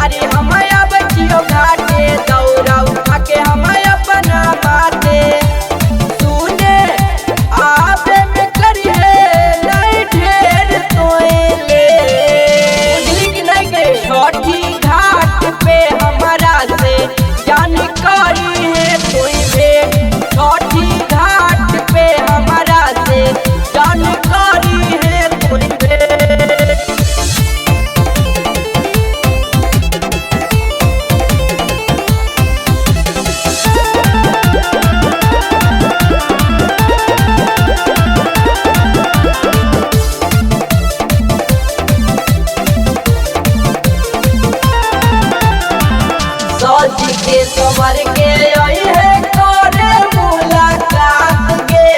तैयारी हम अब जियो घाटे दौरा उठा के हम अपना बाटे सुने आबे में करिए नहीं ढेर तोएले नहीं गए छठी घाट पे हमारा से जानकारी है कोई भेंट छठी घाट पे हमारा से जानकारी है कोई भेंट। सज के सवर के आई है करे मुलाकात गे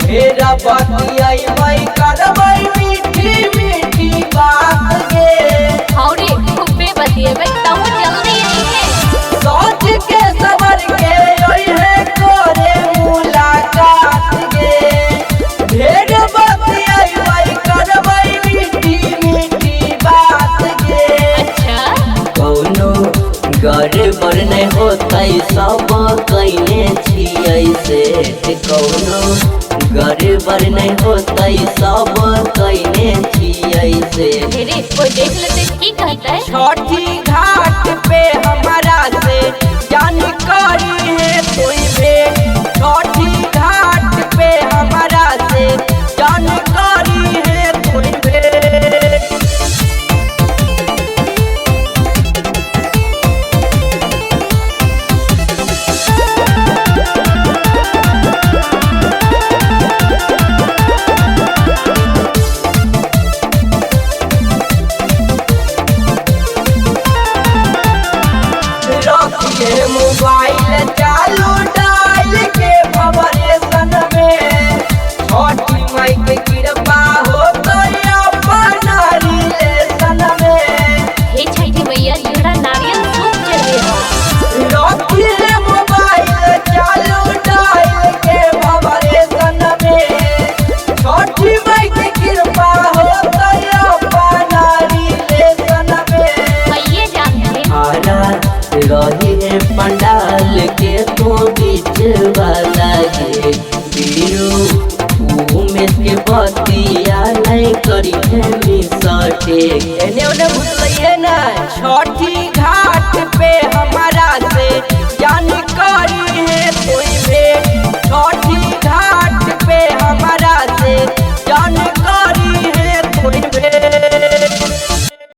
मेरा बाकी आई मई करबई मीठी मीठी बात गे हौरे खूबे बतिएबे तहु जल्दी आई है। सज के सवर के आई है करे मुलाकात गे मेरा बाकी आई मई करबई मीठी मीठी बात गे। अच्छा कौनो गड़बड़ नहीं होता सब कैले छियै से कौनो गड़बड़ नहीं होता सब कैले छियै से। ढेरे कोई देख लेते की कहता है। छठी घाट पे हमारा से जानकारी है कोई भेंट छठी घाट पे हमारा से जानकारी है कोई भेंट। रखिए मोबाइल चालू डाल के वाइब्रेशन में छठी माई के कृपा हो गई अपना रिलेशन में। हे छठी मैया जोड़ा नारियल सूप चढ़े हो। रखिए मोबाइल चालू डाल के वाइब्रेशन में छठी माई के कृपा हो गई अपना रिलेशन में। मैये जानते आरा रही है पंडाल के तो बीच वाला गे बीरू में के बतिया नहीं करी है मिसटे एने ओने भूलिए ना छठी घाट पे हमारा से